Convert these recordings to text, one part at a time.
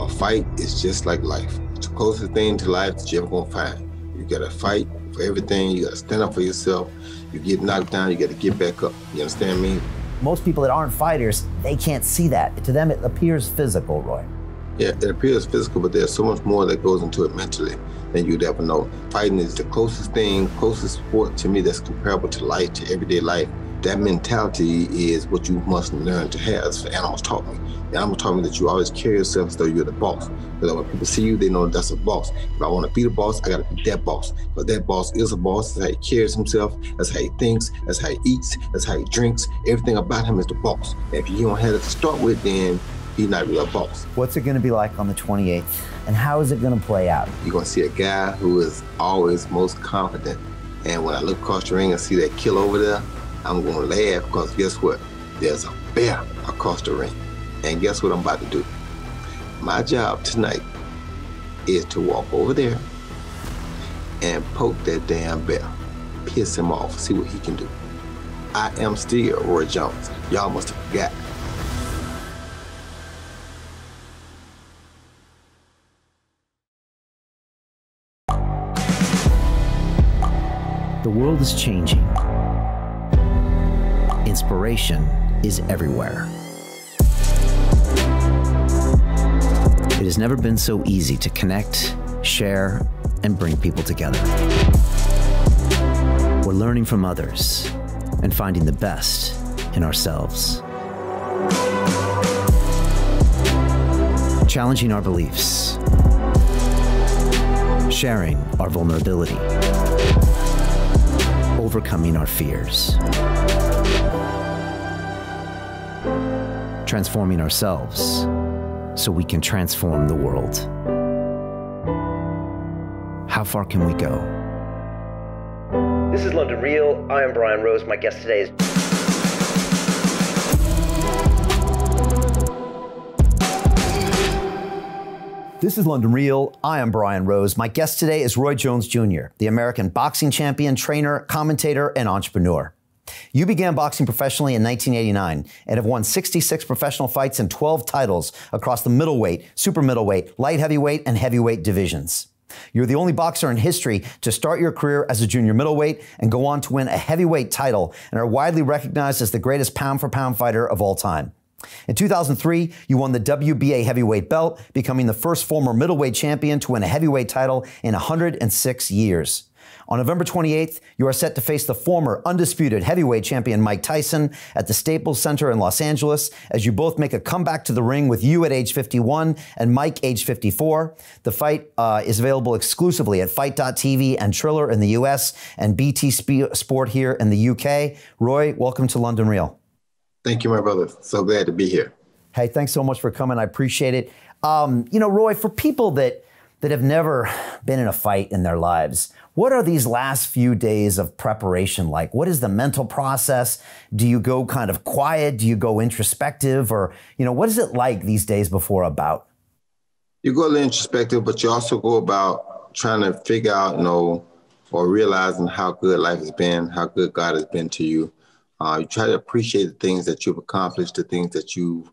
A fight is just like life. It's the closest thing to life that you're ever gonna find. You gotta fight for everything. You gotta stand up for yourself. You get knocked down, you gotta get back up. You understand me? Most people that aren't fighters, they can't see that. To them, it appears physical, Roy. Yeah, it appears physical, but there's so much more that goes into it mentally than you'd ever know. Fighting is the closest thing, closest sport to me that's comparable to life, to everyday life. That mentality is what you must learn to have. That's what animals taught me. The animals taught me that you always carry yourself as though you're the boss. Because when people see you, they know that's a boss. If I want to be the boss, I got to be that boss. Because that boss is a boss. That's how he carries himself. That's how he thinks. That's how he eats. That's how he drinks. Everything about him is the boss. And if you don't have it to start with, then he's not really a boss. What's it going to be like on the 28th? And how is it going to play out? You're going to see a guy who is always most confident. And when I look across the ring and see that kill over there, I'm going to laugh because guess what? There's a bear across the ring. And guess what I'm about to do? My job tonight is to walk over there and poke that damn bear, piss him off, see what he can do. I am still Roy Jones. Y'all must have forgot. The world is changing. Inspiration is everywhere. It has never been so easy to connect, share, and bring people together. We're learning from others and finding the best in ourselves. Challenging our beliefs, sharing our vulnerability, overcoming our fears, transforming ourselves so we can transform the world. How far can we go? This is London Real. I am Brian Rose. My guest today is... This is London Real. I am Brian Rose. My guest today is Roy Jones Jr., the American boxing champion, trainer, commentator, and entrepreneur. You began boxing professionally in 1989 and have won 66 professional fights and 12 titles across the middleweight, super middleweight, light heavyweight, and heavyweight divisions. You're the only boxer in history to start your career as a junior middleweight and go on to win a heavyweight title and are widely recognized as the greatest pound-for-pound fighter of all time. In 2003, you won the WBA heavyweight belt, becoming the first former middleweight champion to win a heavyweight title in 106 years. On November 28th, you are set to face the former undisputed heavyweight champion Mike Tyson at the Staples Center in Los Angeles as you both make a comeback to the ring with you at age 51 and Mike age 54. The fight is available exclusively at Fight.tv and Triller in the US and BT Sport here in the UK. Roy, welcome to London Real. Thank you, my brother. So glad to be here. Hey, thanks so much for coming. I appreciate it. You know, Roy, for people that have never been in a fight in their lives, what are these last few days of preparation like? What is the mental process? Do you go kind of quiet? Do you go introspective? Or, you know, what is it like these days before a bout? You go a little introspective, but you also go about trying to figure out, you know, or realizing how good life has been, how good God has been to you. You try to appreciate the things that you've accomplished, the things that you've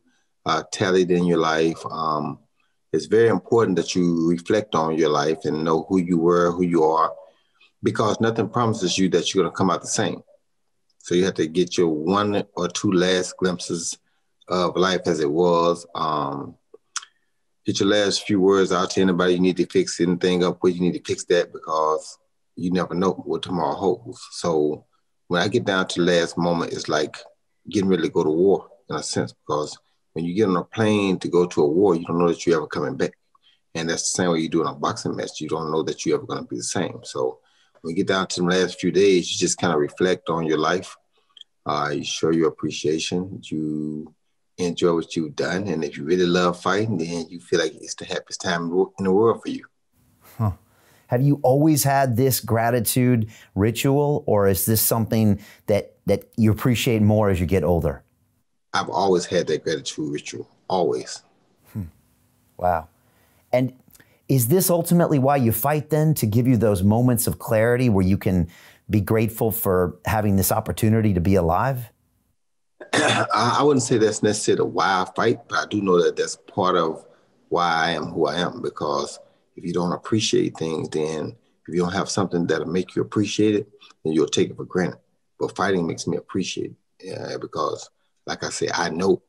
tallied in your life. It's very important that you reflect on your life and know who you were, who you are, because nothing promises you that you're going to come out the same. So you have to get your one or two last glimpses of life as it was. Get your last few words out to anybody you need to fix anything up with. You need to fix that because you never know what tomorrow holds. So when I get down to the last moment, it's like getting ready to go to war in a sense, because when you get on a plane to go to a war, you don't know that you're ever coming back. And that's the same way you do in a boxing match. You don't know that you're ever going to be the same. So when you get down to the last few days, you just kind of reflect on your life. You show your appreciation. You enjoy what you've done. And if you really love fighting, then you feel like it's the happiest time in the world for you. Huh. Have you always had this gratitude ritual, or is this something that you appreciate more as you get older? I've always had that gratitude ritual, always. Wow. And is this ultimately why you fight then, to give you those moments of clarity where you can be grateful for having this opportunity to be alive? I wouldn't say that's necessarily why I fight, but I do know that that's part of why I am who I am. Because if you don't appreciate things, then if you don't have something that'll make you appreciate it, then you'll take it for granted. But fighting makes me appreciate it. Yeah, because like I said, I know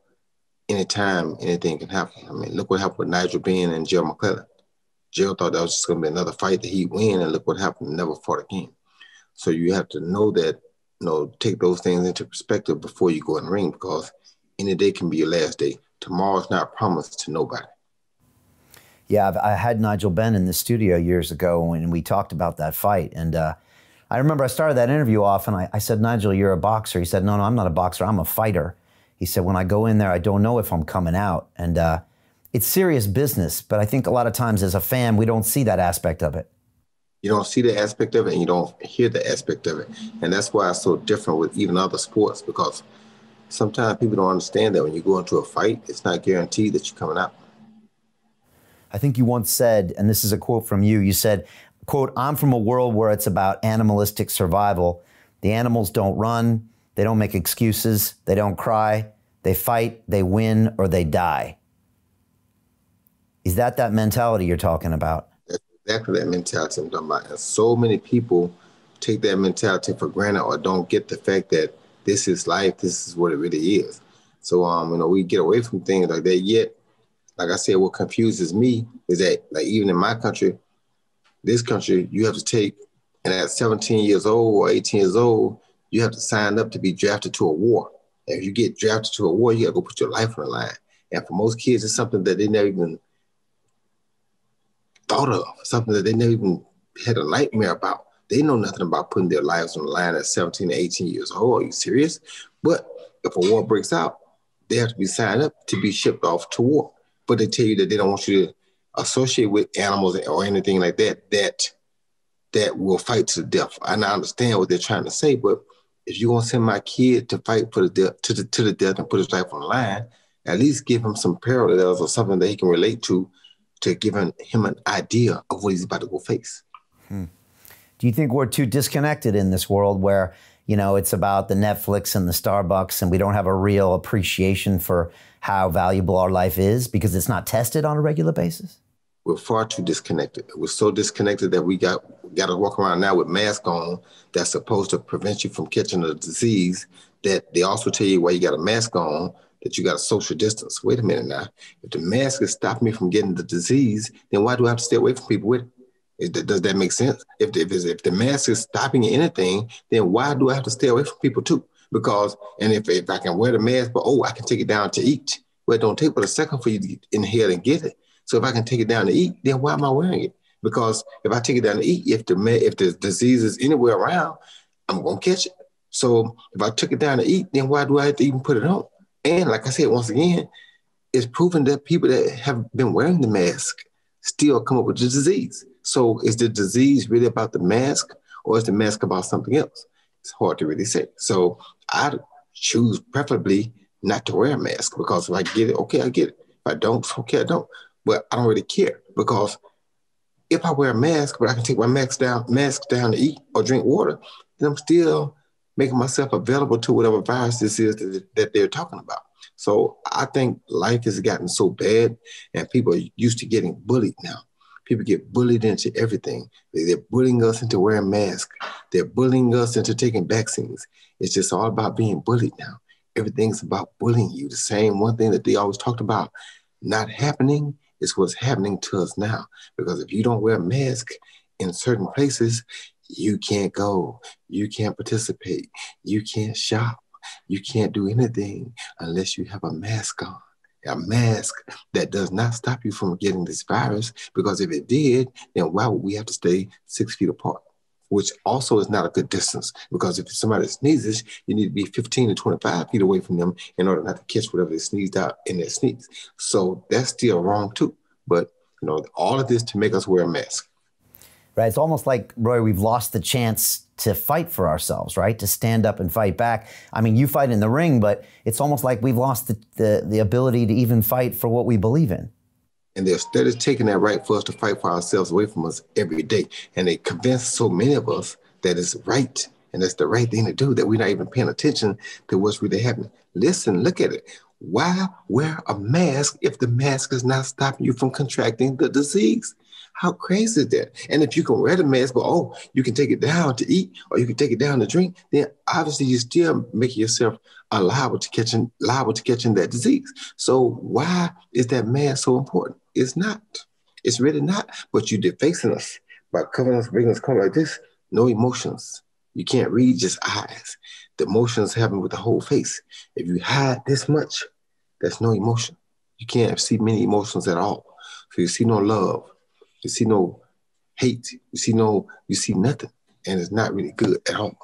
anytime anything can happen. I mean, look what happened with Nigel Benn and Joe McClellan. Joe thought that was just going to be another fight that he'd win, and look what happened, never fought again. So you have to know that, take those things into perspective before you go in the ring, because any day can be your last day. Tomorrow's not promised to nobody. Yeah, I had Nigel Benn in the studio years ago when we talked about that fight. And I remember I started that interview off and I said, Nigel, you're a boxer. He said, no, I'm not a boxer. I'm a fighter. He said, when I go in there, I don't know if I'm coming out. And it's serious business. But I think a lot of times as a fan, we don't see that aspect of it. You don't see the aspect of it and you don't hear the aspect of it. And that's why it's so different with even other sports, because sometimes people don't understand that when you go into a fight, it's not guaranteed that you're coming out. I think you once said, and this is a quote from you, you said, quote, I'm from a world where it's about animalistic survival. The animals don't run, they don't make excuses, they don't cry, they fight, they win, or they die. Is that mentality you're talking about? That's exactly that mentality I'm talking about. And so many people take that mentality for granted or don't get the fact that this is life, this is what it really is. So, we get away from things like that, yet like I said, what confuses me is that, like, even in my country, this country, you have to take, and at 17 years old or 18 years old, you have to sign up to be drafted to a war. And if you get drafted to a war, you got to go put your life on the line. And for most kids, it's something that they never even thought of, something that they never even had a nightmare about. They know nothing about putting their lives on the line at 17 or 18 years old. Are you serious? But if a war breaks out, they have to be signed up to be shipped off to war. But they tell you that they don't want you to associate with animals or anything like that will fight to the death. And I understand what they're trying to say, but if you're gonna send my kid to fight for the death, to the death and put his life on the line, at least give him some parallels or something that he can relate to give him an idea of what he's about to go face. Do you think we're too disconnected in this world where, it's about the Netflix and the Starbucks and we don't have a real appreciation for how valuable our life is because it's not tested on a regular basis? We're far too disconnected. We're so disconnected that we got to walk around now with masks on that's supposed to prevent you from catching a disease, that they also tell you why you got a mask on, that you got a social distance. Wait a minute now. If the mask is stopping me from getting the disease, then why do I have to stay away from people with it? Does that make sense? If the mask is stopping anything, then why do I have to stay away from people too? Because, and if I can wear the mask, but I can take it down to eat. Well, it don't take but a second for you to inhale and get it. So if I can take it down to eat, then why am I wearing it? Because if I take it down to eat, if the disease is anywhere around, I'm gonna catch it. So if I took it down to eat, then why do I have to even put it on? And like I said, once again, it's proven that people that have been wearing the mask still come up with the disease. So is the disease really about the mask, or is the mask about something else? It's hard to really say. So I choose preferably not to wear a mask, because if I get it, okay, I get it. If I don't, okay, I don't. But I don't really care, because if I wear a mask, but I can take my mask down to eat or drink water, then I'm still making myself available to whatever virus this is that they're talking about. So I think life has gotten so bad, and people are used to getting bullied now. People get bullied into everything. They're bullying us into wearing masks. They're bullying us into taking vaccines. It's just all about being bullied now. Everything's about bullying you. The same one thing that they always talked about not happening is what's happening to us now. Because if you don't wear a mask in certain places, you can't go, you can't participate, you can't shop, you can't do anything unless you have a mask on. A mask that does not stop you from getting this virus, because if it did, then why would we have to stay 6 feet apart? Which also is not a good distance, because if somebody sneezes, you need to be 15 to 25 feet away from them in order not to catch whatever they sneezed out in their sneeze. So that's still wrong too. But all of this to make us wear a mask. Right. It's almost like, Roy, we've lost the chance to fight for ourselves, right? To stand up and fight back. I mean, you fight in the ring, but it's almost like we've lost the ability to even fight for what we believe in. And they're steadily taking that right for us to fight for ourselves away from us every day. And they convince so many of us that it's right and that's the right thing to do, that we're not even paying attention to what's really happening. Listen, look at it. Why wear a mask if the mask is not stopping you from contracting the disease? How crazy is that? And if you can wear the mask, but you can take it down to eat or you can take it down to drink, then obviously you're still making yourself liable to catching that disease. So why is that mask so important? It's not. It's really not. But you're defacing us by covering us, bringing us cover like this. No emotions. You can't read just eyes. The emotions happen with the whole face. If you hide this much, there's no emotion. You can't see many emotions at all. So you see no love. You see no hate. You see nothing. And it's not really good at all.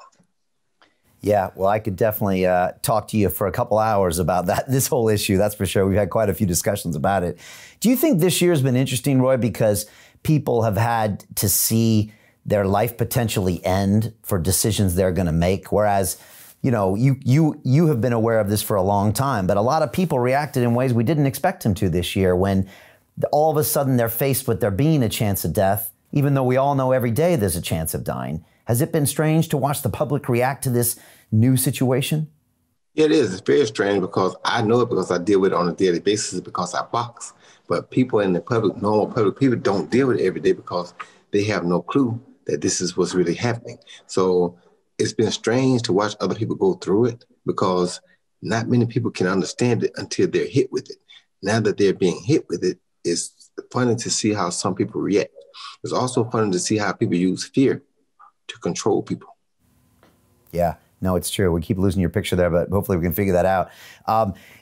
Yeah, well, I could definitely talk to you for a couple hours about this whole issue. That's for sure. We've had quite a few discussions about it. Do you think this year has been interesting, Roy, because people have had to see their life potentially end for decisions they're going to make? Whereas, you have been aware of this for a long time, but a lot of people reacted in ways we didn't expect them to this year when all of a sudden they're faced with there being a chance of death, even though we all know every day there's a chance of dying. Has it been strange to watch the public react to this new situation? Yeah, it is. It's very strange because I know it because I deal with it on a daily basis because I box. But people in the public, normal public people, don't deal with it every day because they have no clue that this is what's really happening. So it's been strange to watch other people go through it because not many people can understand it until they're hit with it. Now that they're being hit with it, it's funny to see how some people react. It's also funny to see how people use fear to control people. Yeah, no, it's true. We keep losing your picture there, but hopefully we can figure that out.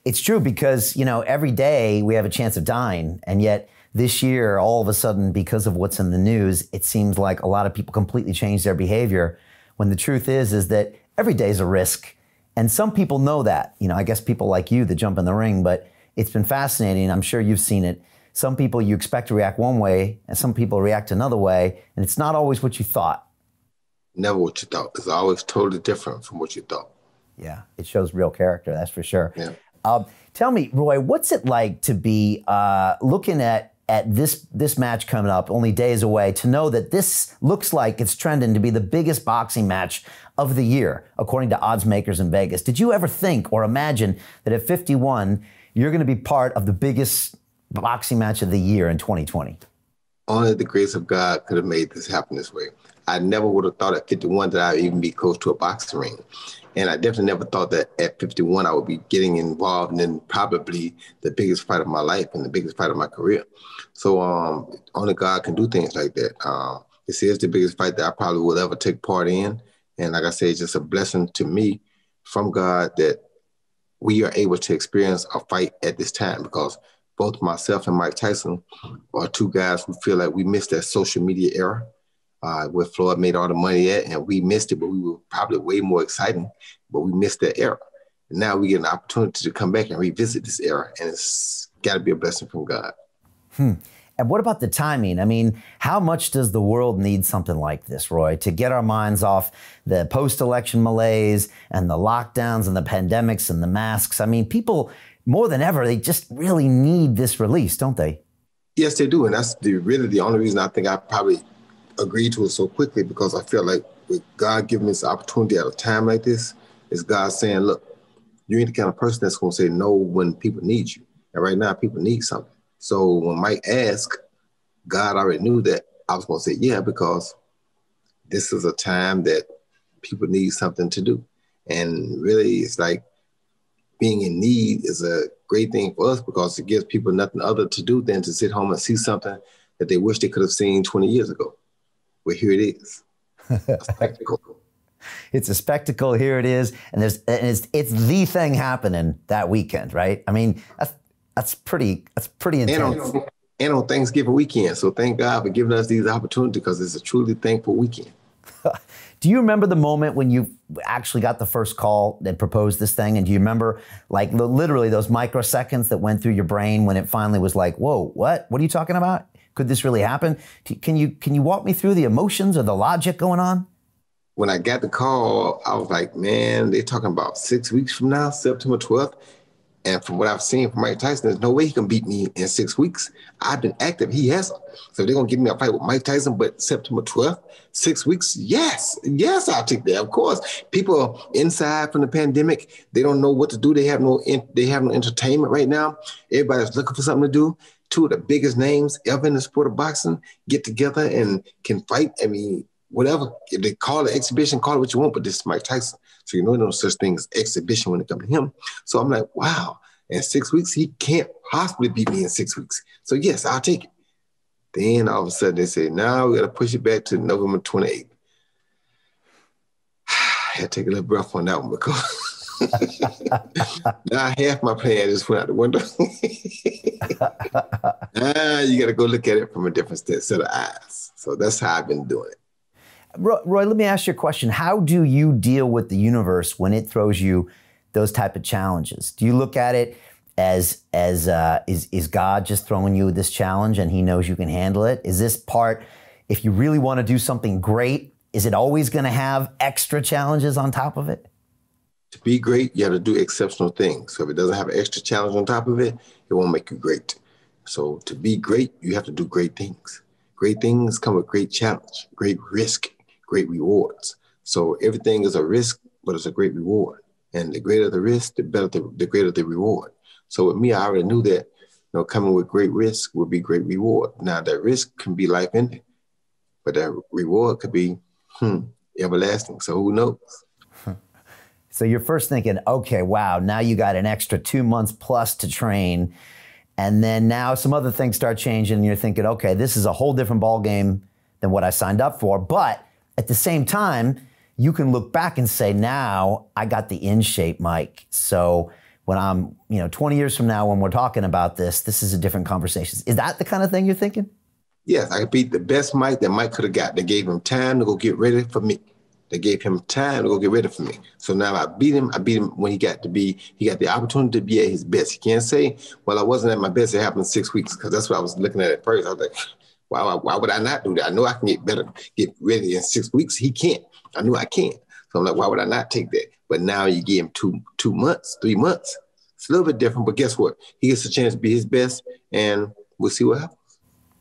It's true because, every day we have a chance of dying. And yet this year, all of a sudden, because of what's in the news, it seems like a lot of people completely change their behavior when the truth is that every day is a risk. And some people know that, I guess people like you that jump in the ring, but it's been fascinating. I'm sure you've seen it. Some people you expect to react one way and some people react another way. And it's not always what you thought. Never what you thought. It's always totally different from what you thought. Yeah, it shows real character, that's for sure. Yeah. Tell me, Roy, what's it like to be looking at this match coming up, only days away, to know that this looks like it's trending to be the biggest boxing match of the year, according to odds makers in Vegas? Did you ever think or imagine that at 51, you're going to be part of the biggest boxing match of the year in 2020? Only the grace of God could have made this happen this way. I never would have thought at 51 that I would even be close to a boxing ring. And I definitely never thought that at 51 I would be getting involved in probably the biggest fight of my life and the biggest fight of my career. So only God can do things like that. This is the biggest fight that I probably will ever take part in. And like I say, it's just a blessing to me from God that we are able to experience a fight at this time, because both myself and Mike Tyson are two guys who feel like we missed that social media era. Where Floyd made all the money at, and we missed it, but we were probably way more exciting, but we missed that era. And now we get an opportunity to come back and revisit this era, and it's got to be a blessing from God. And what about the timing? I mean, how much does the world need something like this, Roy, to get our minds off the post-election malaise and the lockdowns and the pandemics and the masks? I mean, people, more than ever, they just really need this release, don't they? Yes, they do, and that's really the only reason I think I probably agreed to it so quickly, because I feel like with God giving me this opportunity at a time like this, is God saying, look, you ain't the kind of person that's going to say no when people need you. And right now, people need something. So when Mike asked, God already knew that I was going to say yeah, because this is a time that people need something to do. And really, it's like being in need is a great thing for us, because it gives people nothing other to do than to sit home and see something that they wish they could have seen 20 years ago. Well, here it is. A spectacle. It's a spectacle. Here it is, and it's the thing happening that weekend, right? I mean, that's pretty intense. And on Thanksgiving weekend. So thank God for giving us these opportunities, because it's a truly thankful weekend. Do you remember the moment when you actually got the first call that proposed this thing? And do you remember, like, literally those microseconds that went through your brain when it finally was like, whoa, what? What are you talking about? Could this really happen? Can you walk me through the emotions or the logic going on? When I got the call, I was like, man, they're talking about 6 weeks from now, September 12th. And from what I've seen from Mike Tyson, there's no way he can beat me in 6 weeks. I've been active. He hasn't. So they're going to give me a fight with Mike Tyson, but September 12th, 6 weeks, yes. Yes, I'll take that. Of course, people inside from the pandemic, they don't know what to do. They have no entertainment right now. Everybody's looking for something to do. Two of the biggest names ever in the sport of boxing get together and can fight. I mean, whatever. If they call it exhibition, call it what you want, but this is Mike Tyson. So you know there's no such thing as exhibition when it comes to him. So I'm like, wow, in 6 weeks, he can't possibly beat me in 6 weeks. So yes, I'll take it. Then all of a sudden they say, now we got to push it back to November 28th. I had to take a little breath on that one because now half my plan just went out the window. You got to go look at it from a different set of eyes. So that's how I've been doing it. Roy, let me ask you a question. How do you deal with the universe when it throws you those type of challenges? Do you look at it as is God just throwing you this challenge and he knows you can handle it? Is this part, if you really want to do something great, is it always going to have extra challenges on top of it? To be great, you have to do exceptional things. So if it doesn't have an extra challenge on top of it, it won't make you great. So to be great, you have to do great things. Great things come with great challenge, great risk, great rewards. So everything is a risk, but it's a great reward. And the greater the risk, the better the greater the reward. So with me, I already knew that, coming with great risk would be great reward. Now that risk can be life ending, but that reward could be everlasting. So who knows? So you're first thinking, okay, wow, now you got an extra 2 months plus to train. And then now some other things start changing and you're thinking, okay, this is a whole different ball game than what I signed up for. But at the same time, you can look back and say, now I got the in shape Mike. So when I'm, 20 years from now, when we're talking about this is a different conversation. Is that the kind of thing you're thinking? Yes, I beat the best Mike that Mike could have got. They gave him time to go get ready for me. They gave him time to go get ready for me. So now I beat him when he got the opportunity to be at his best. He can't say, well, I wasn't at my best. It happened in 6 weeks, because that's what I was looking at first. I was like, why would I not do that? I know I can get better, get ready in 6 weeks. He can't. I knew I can. So I'm like, why would I not take that? But now you give him 2 months, 3 months. It's a little bit different, but guess what? He gets a chance to be his best, and we'll see what happens.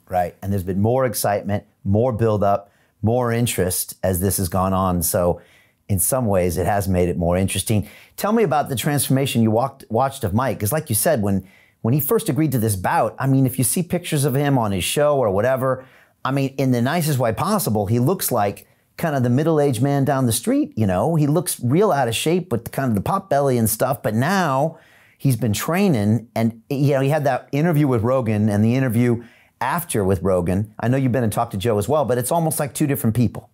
Right. And there's been more excitement, more buildup, more interest as this has gone on. So in some ways, it has made it more interesting. Tell me about the transformation you watched of Mike. Because like you said, when he first agreed to this bout, I mean, if you see pictures of him on his show or whatever, I mean, in the nicest way possible, he looks like kind of the middle-aged man down the street, He looks real out of shape with kind of the pot belly and stuff. But now he's been training, and, he had that interview with Rogan and the interview after with Rogan. I know you've been and talked to Joe as well, but it's almost like two different people.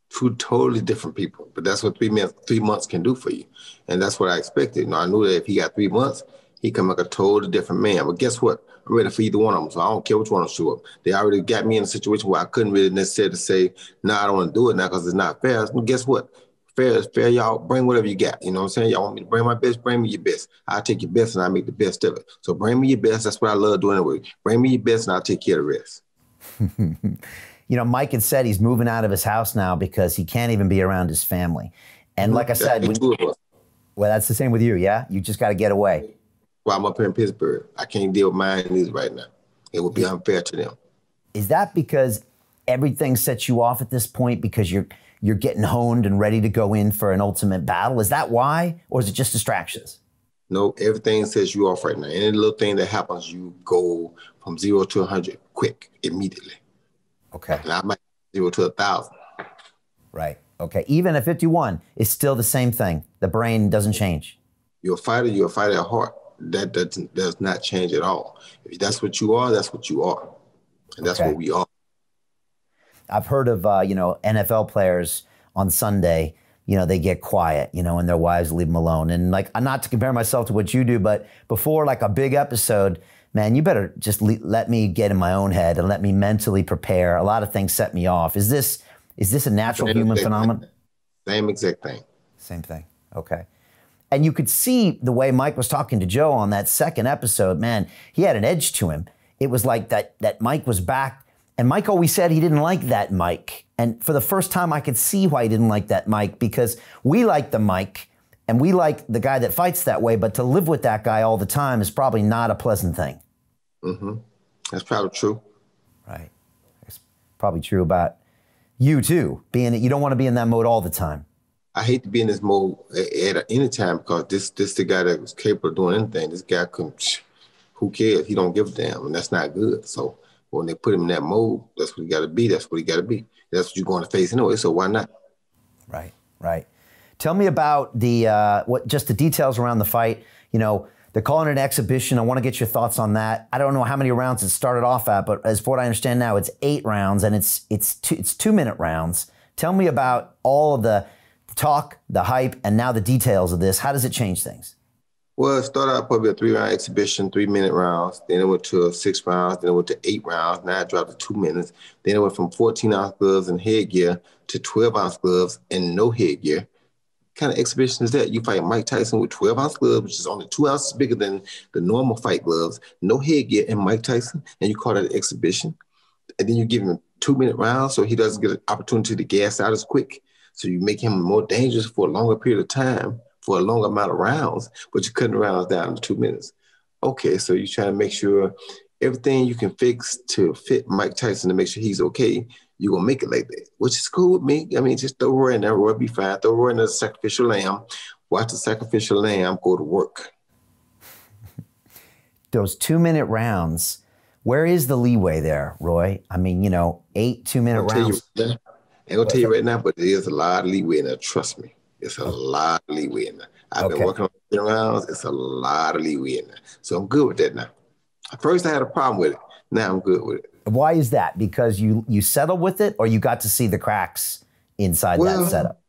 Two totally different people. But that's what 3 months can do for you. And that's what I expected. I knew that if he got 3 months, he'd come like a totally different man. But guess what? I'm ready for either one of them. So I don't care which one will show up. They already got me in a situation where I couldn't really necessarily say, no, I don't want to do it now because it's not fair. So guess what? Fair is fair. Y'all bring whatever you got. You know what I'm saying? Y'all want me to bring my best? Bring me your best. I'll take your best and I'll make the best of it. So bring me your best. That's what I love doing anyway. Bring me your best and I'll take care of the rest. Mike had said he's moving out of his house now because he can't even be around his family. And like I said, well, that's the same with you, yeah? You just got to get away. Well, I'm up here in Pittsburgh. I can't deal with my needs right now. It would be unfair to them. Is that because everything sets you off at this point because you're getting honed and ready to go in for an ultimate battle? Is that why? Or is it just distractions? No, everything sets you off right now. Any little thing that happens, you go from 0 to 100 quick, immediately. Okay. And I might 0 to 1,000. Right. Okay. Even at 51, it's still the same thing. The brain doesn't change. You're a fighter at heart. That does not change at all. If that's what you are, that's what you are. And that's what we are. I've heard of, NFL players on Sunday, they get quiet, and their wives leave them alone. And not to compare myself to what you do, but before a big episode, man, you better just let me get in my own head and let me mentally prepare. A lot of things set me off. Is this a natural human phenomenon? Same exact thing. Same thing. Okay. And you could see the way Mike was talking to Joe on that second episode, man, he had an edge to him. It was like that Mike was back. And Mike always said he didn't like that Mike. And for the first time, I could see why he didn't like that Mike, because we like the Mike And we like the guy that fights that way, but to live with that guy all the time is probably not a pleasant thing. Mm-hmm. That's probably true. Right. It's probably true about you too, being that you don't want to be in that mode all the time. I hate to be in this mode at any time because this the guy that was capable of doing anything. This guy couldn't, who cares? He don't give a damn, and that's not good. So when they put him in that mode, that's what he got to be. That's what he got to be. That's what you're going to face anyway, so why not? Right, right. Tell me about the just the details around the fight. You know, they're calling it an exhibition. I want to get your thoughts on that. I don't know how many rounds it started off at, but as for what I understand now, it's 8 rounds, and it's 2-minute rounds. Tell me about all of the talk, the hype, and now the details of this. How does it change things? Well, it started out probably a 3-round exhibition, 3-minute rounds. Then it went to 6 rounds. Then it went to 8 rounds. Now it dropped to 2 minutes. Then it went from 14-ounce gloves and headgear to 12-ounce gloves and no headgear. What kind of exhibition is that? You fight Mike Tyson with 12-ounce gloves, which is only 2 ounces bigger than the normal fight gloves, no headgear, and Mike Tyson, and you call that an exhibition? And then you give him 2-minute rounds so he doesn't get an opportunity to gas out as quick. So you make him more dangerous for a longer period of time, for a longer amount of rounds, but you're cutting rounds down to 2 minutes. Okay, so you're trying to make sure everything you can fix to fit Mike Tyson to make sure he's okay, you're going to make it like that, which is cool with me. I mean, just throw Roy in there. Roy be fine. Throw Roy in the sacrificial lamb. Watch the sacrificial lamb go to work. Those 2-minute rounds, where is the leeway there, Roy? I mean, you know, 8 2-minute rounds. I'm going to tell you right now, but there's a lot of leeway in there. Trust me. It's a lot of leeway in there. I've been working on 10 rounds. It's a lot of leeway in there. So I'm good with that now. At first, I had a problem with it. Now I'm good with it. Why is that? Because you settled with it, or you got to see the cracks inside that setup?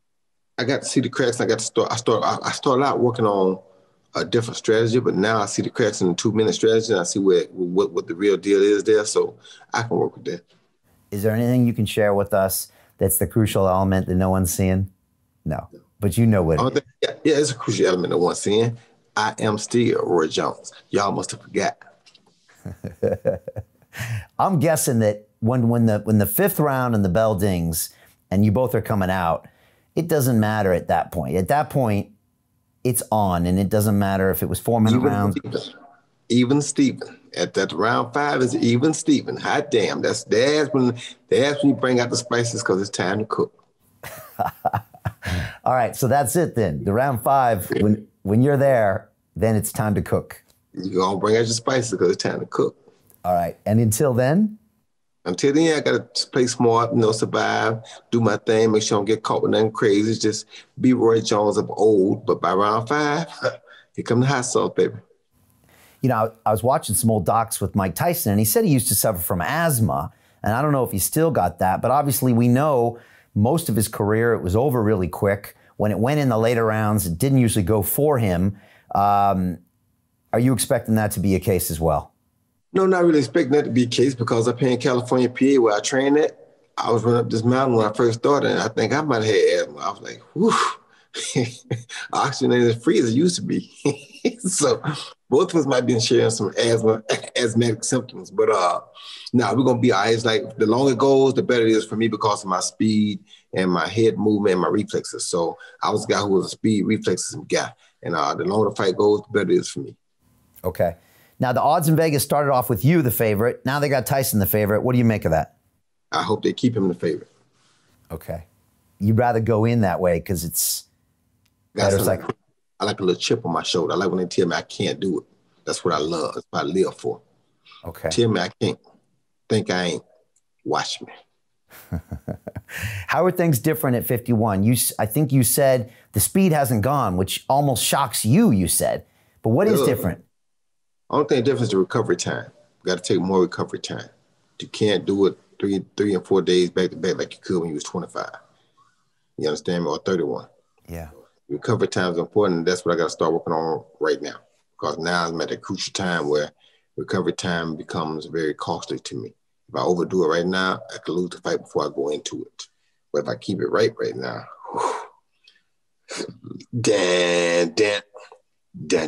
I got to see the cracks. I started out working on a different strategy, but now I see the cracks in the 2-minute strategy, and I see what the real deal is there. So I can work with that. Is there anything you can share with us that's the crucial element that no one's seeing? No, but you know what it is. Yeah, it's a crucial element no one's seeing. I am still Roy Jones. Y'all must have forgot. I'm guessing that when the 5th round and the bell dings and you both are coming out, it doesn't matter at that point. At that point, it's on, and it doesn't matter if it was 4-minute rounds. Even Steven. At that round 5 is even Steven. Hot damn. That's when you bring out the spices because it's time to cook. All right, so that's it then. The round 5, when you're there, then it's time to cook. You're going to bring out your spices because it's time to cook. All right, and until then? Until then, I got to play smart, survive, do my thing, make sure I don't get caught with nothing crazy. Just be Roy Jones of old. But by round 5, here come the hot sauce, baby. You know, I was watching some old docs with Mike Tyson, and he said he used to suffer from asthma. And I don't know if he still got that, but obviously we know most of his career, it was over really quick. When it went in the later rounds, it didn't usually go for him. Are you expecting that to be a case as well? No, not really expecting that to be a case because up here in California, PA, where I trained at, I was running up this mountain when I first started, and I think I might have had asthma. I was like, whew, oxygen ain't as free as it used to be. So both of us might be sharing some asthmatic symptoms, but we're going to be all right. It's like the longer it goes, the better it is for me because of my speed and my head movement and my reflexes. So I was a guy who was a speed reflexes guy, and the longer the fight goes, the better it is for me. Okay. Now, the odds in Vegas started off with you, the favorite. Now they got Tyson, the favorite. What do you make of that? I hope they keep him the favorite. Okay. You'd rather go in that way because it's better. I like a little chip on my shoulder. I like when they tell me I can't do it. That's what I love. That's what I live for. Okay. Tell me I can't. Think I ain't. Watch me. How are things different at 51? I think you said the speed hasn't gone, which almost shocks you, you said. But what is different? Only thing different is the recovery time. You got to take more recovery time. You can't do it three and 4 days back to back like you could when you was 25. You understand me? Or 31. Yeah. Recovery time is important, and that's what I got to start working on right now. Because now I'm at a crucial time where recovery time becomes very costly to me. If I overdo it right now, I could lose the fight before I go into it. But if I keep it right now, Dan. I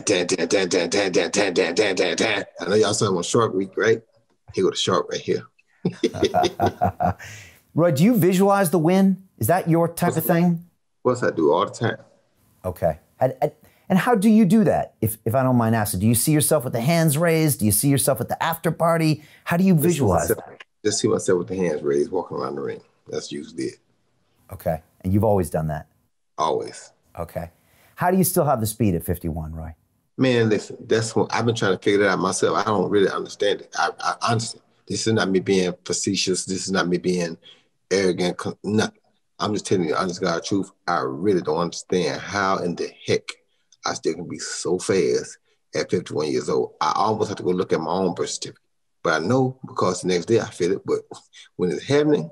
know y'all saw him on Shark Week, right? Here go the shark right here. Roy, do you visualize the win? Is that your type of thing? Of course I do all the time. Okay. And how do you do that, if I don't mind asking? Do you see yourself with the hands raised? Do you see yourself at the after party? How do you visualize that? Just see myself with the hands raised, walking around the ring. That's usually it. Okay. And you've always done that? Always. Okay. How do you still have the speed at 51, Roy? Man, listen, that's what I've been trying to figure that out myself. I don't really understand it. I honestly, this is not me being facetious. This is not me being arrogant. Nothing. I'm just telling you the honest God truth. I really don't understand how in the heck I still can be so fast at 51 years old. I almost have to go look at my own birth certificate. But I know because the next day I feel it. But when it's happening,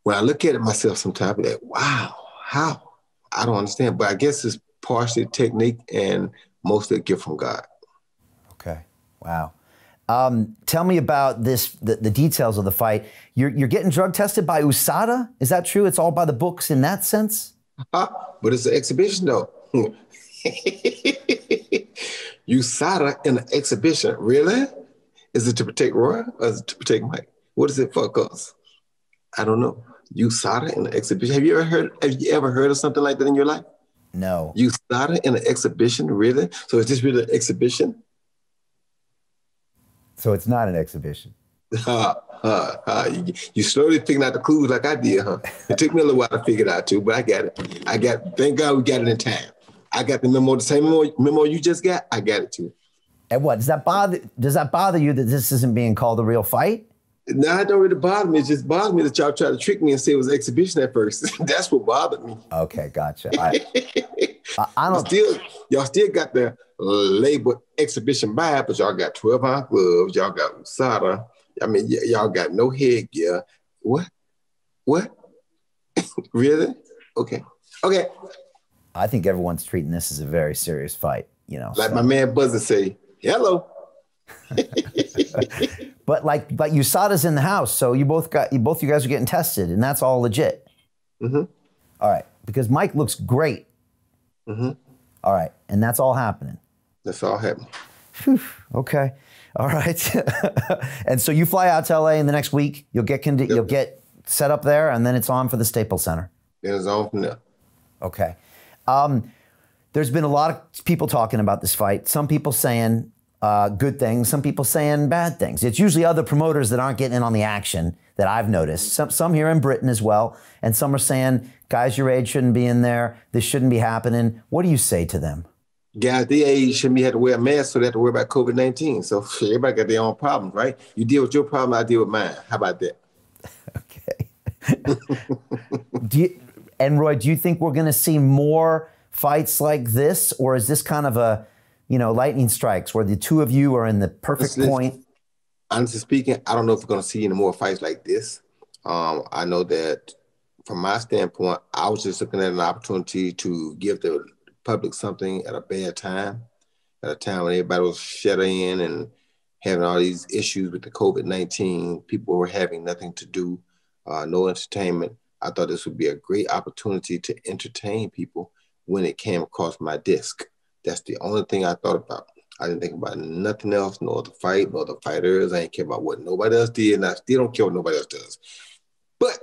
when I look at it myself sometimes, I'm like, wow, how? I don't understand. But I guess it's partially technique and mostly a gift from God. Okay. Wow. Tell me about this, the details of the fight. You're getting drug tested by USADA? Is that true? It's all by the books in that sense? But it's an exhibition, though. USADA in an exhibition, really? Is it to protect Roy or is it to protect Mike? What is it for? Cause I don't know. USADA in an exhibition. Have you ever heard of something like that in your life? No. USADA in an exhibition, really? So is this really an exhibition? So it's not an exhibition. You slowly figuring out the clues like I did, huh? It took me a little while to figure it out too, but I got it. Thank God we got it in time. I got the memo, the same memo you just got. I got it too. And what does that bother you that this isn't being called a real fight? No, it don't really bother me. It just bothers me that y'all tried to trick me and say it was exhibition at first. That's what bothered me. Okay, gotcha. I don't. Y'all still got the label exhibition vibe, but y'all got 12-ounce gloves. Y'all got USADA. I mean, y'all got no headgear. What? Really? Okay. I think everyone's treating this as a very serious fight. You know, like my man Buzzer say, hello. But like USADA's in the house, so you both you guys are getting tested, and that's all legit. Mm-hmm. All right, because Mike looks great. Mm-hmm. All right, and that's all happening. That's all happening. Whew, okay, all right. And so you fly out to LA in the next week. You'll get set up there, and then it's on for the Staples Center. Then it's on from there. Okay. There's been a lot of people talking about this fight. Some people saying good things, some people saying bad things. It's usually other promoters that aren't getting in on the action that I've noticed. Some here in Britain as well. And some are saying, guys your age shouldn't be in there. This shouldn't be happening. What do you say to them? Guys their age shouldn't be had to wear a mask, so they have to worry about COVID-19. So everybody got their own problems, right? You deal with your problem, I deal with mine. How about that? Okay. And Roy, do you think we're going to see more fights like this? Or is this kind of a, lightning strikes where the two of you are in the perfect point? Honestly speaking, I don't know if we're going to see any more fights like this. I know that from my standpoint, I was just looking at an opportunity to give the public something at a bad time, at a time when everybody was shut in and having all these issues with the COVID-19. People were having nothing to do, no entertainment. I thought this would be a great opportunity to entertain people when it came across my desk. That's the only thing I thought about. I didn't think about nothing else, no other fight, no other fighters. I didn't care about what nobody else did, and I still don't care what nobody else does. But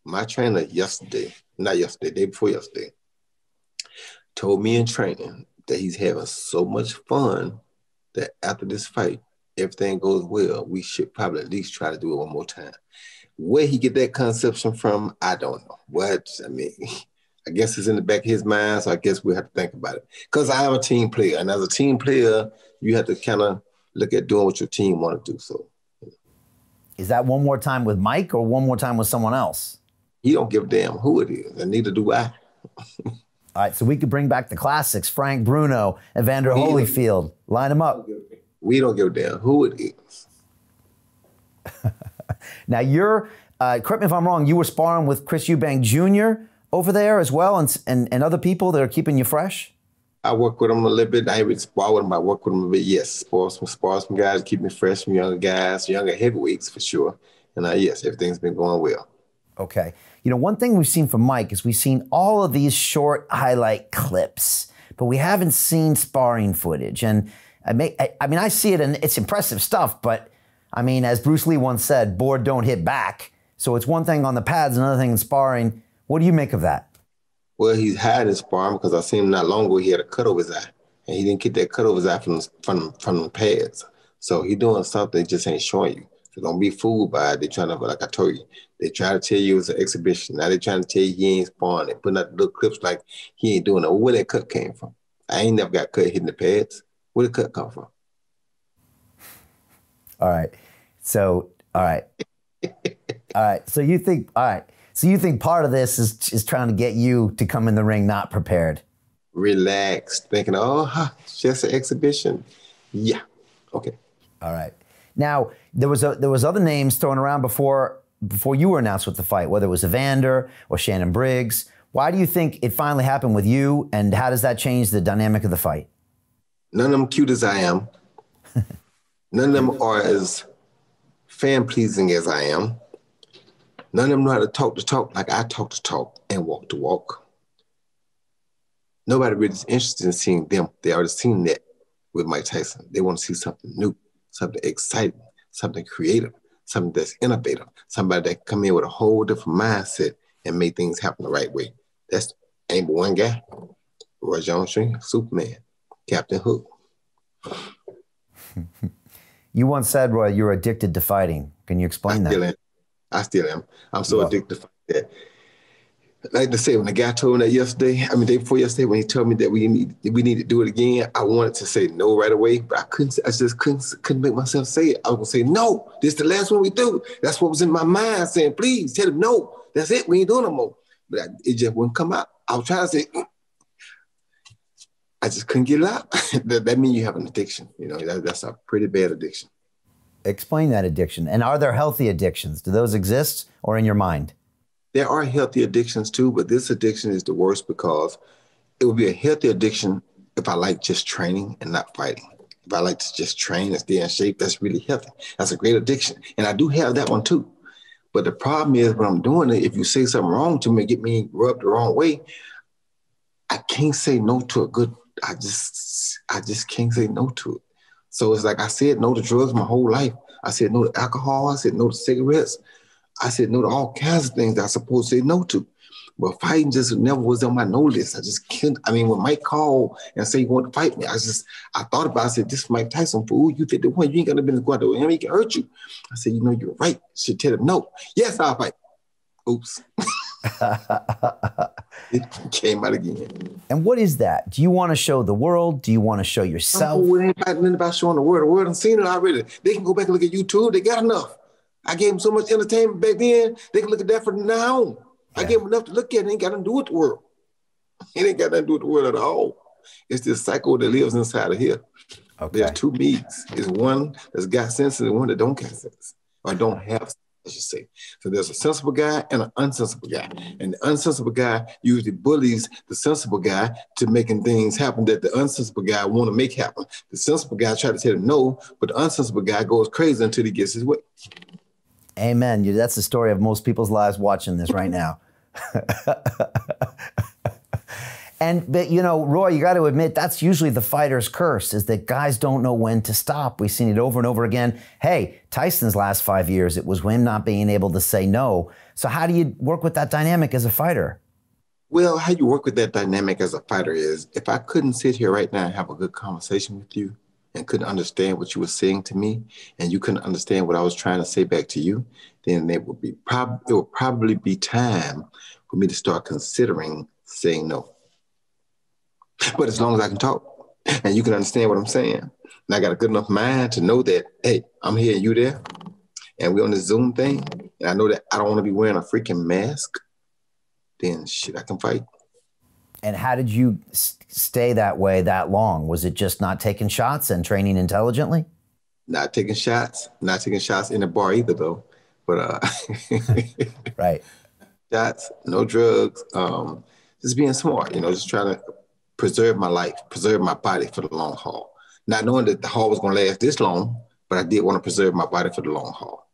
my trainer day before yesterday, told me in training that he's having so much fun that after this fight, everything goes well, we should probably at least try to do it one more time. Where he get that conception from, I don't know. I guess it's in the back of his mind, so I guess we have to think about it. Because I am a team player, and as a team player, you have to kind of look at doing what your team want to do. So, is that one more time with Mike or one more time with someone else? He don't give a damn who it is, and neither do I. All right, so we could bring back the classics, Frank Bruno, Evander Holyfield. Line them up. We don't give a damn who it is. Now, correct me if I'm wrong, you were sparring with Chris Eubank Jr. over there as well, and other people that are keeping you fresh? I work with them a little bit. I ain't really spar with them. I work with them a bit, yes. Spar some guys, keep me fresh, some younger guys, younger heavyweights for sure. And yes, everything's been going well. Okay. One thing we've seen from Mike is we've seen all of these short highlight clips, but we haven't seen sparring footage. And I see it, and it's impressive stuff, but as Bruce Lee once said, board don't hit back. So it's one thing on the pads, another thing in sparring. What do you make of that? Well, he's hiding his sparring because I seen him not long ago. He had a cut over his eye, and he didn't get that cut over his eye from the pads. So he doing something they just ain't showing you. So don't be fooled by it. They trying to, like I told you, they try to tell you it's an exhibition. Now they trying to tell you he ain't sparring. They putting out little clips like he ain't doing it. Where that cut came from? I ain't never got cut hitting the pads. Where the cut come from? All right. So, all right. All right. So you think, all right. So you think part of this is trying to get you to come in the ring not prepared? Relaxed, thinking, oh, it's just an exhibition. Yeah. Okay. All right. Now, there was other names thrown around before you were announced with the fight, whether it was Evander or Shannon Briggs. Why do you think it finally happened with you, and how does that change the dynamic of the fight? None of them cute as I am. None of them are as fan-pleasing as I am. None of them know how to talk like I talk to talk and walk to walk. Nobody really is interested in seeing them. They already seen that with Mike Tyson. They want to see something new, something exciting, something creative, something that's innovative, somebody that come in with a whole different mindset and make things happen the right way. That's ain't but one guy, Roy Jones Jr., Superman, Captain Hook. You once said, Roy, you're addicted to fighting. Can you explain that? I still am. I'm so addicted to fight that. Like to say, when the guy told me that yesterday, day before yesterday, when he told me that we need to do it again, I wanted to say no right away, but I just couldn't make myself say it. I was gonna say, no, this is the last one we do. That's what was in my mind, saying, please tell him no. That's it, we ain't doing no more. But it just wouldn't come out. I was trying to say, I just couldn't get it out. that means you have an addiction. That's a pretty bad addiction. Explain that addiction. And are there healthy addictions? Do those exist or in your mind? There are healthy addictions too, but this addiction is the worst because it would be a healthy addiction if I like just training and not fighting. If I like to just train and stay in shape, that's really healthy. That's a great addiction. And I do have that one too. But the problem is when I'm doing it, if you say something wrong to me, get me rubbed the wrong way, I can't say no to a good, I just can't say no to it. So it's like I said no to drugs my whole life. I said no to alcohol. I said no to cigarettes. I said no to all kinds of things that I'm supposed to say no to. But fighting just never was on my no list. I just can't. When Mike called and said he wanted to fight me, I thought about it. I said, this is Mike Tyson, fool. You 51. You ain't got no business going to him. He can hurt you. I said, you're right. Should tell him no. Yes, I'll fight. Oops. It came out again. And what is that? Do you want to show the world? Do you want to show yourself? It ain't nothing about showing the world. The world done seen it already. They can go back and look at YouTube. They got enough. I gave them so much entertainment back then. They can look at that from now on. Yeah. I gave them enough to look at. It ain't got nothing to do with the world. It ain't got nothing to do with the world at all. It's this cycle that lives inside of here. Okay. There's two me's. There's one that's got sense and one that don't got sense or don't have sense, I should say. So there's a sensible guy and an unsensible guy. And the unsensible guy usually bullies the sensible guy to making things happen that the unsensible guy want to make happen. The sensible guy try to tell him no, but the unsensible guy goes crazy until he gets his way. Amen. That's the story of most people's lives watching this right now. But Roy, you got to admit, that's usually the fighter's curse, is that guys don't know when to stop. We've seen it over and over again. Hey, Tyson's last 5 years, it was him not being able to say no. So how do you work with that dynamic as a fighter? Well, how you work with that dynamic as a fighter is, if I couldn't sit here right now and have a good conversation with you and couldn't understand what you were saying to me, and you couldn't understand what I was trying to say back to you, then it would probably be time for me to start considering saying no. But as long as I can talk and you can understand what I'm saying, and I got a good enough mind to know that, hey, I'm here and you there, and we're on this Zoom thing, and I know that I don't want to be wearing a freaking mask, then shit, I can fight. And how did you stay that way that long? Was it just not taking shots and training intelligently? Not taking shots in the bar either, though. But right. Shots, no drugs, just being smart, just trying to preserve my life, preserve my body for the long haul. Not knowing that the haul was going to last this long, but I did want to preserve my body for the long haul.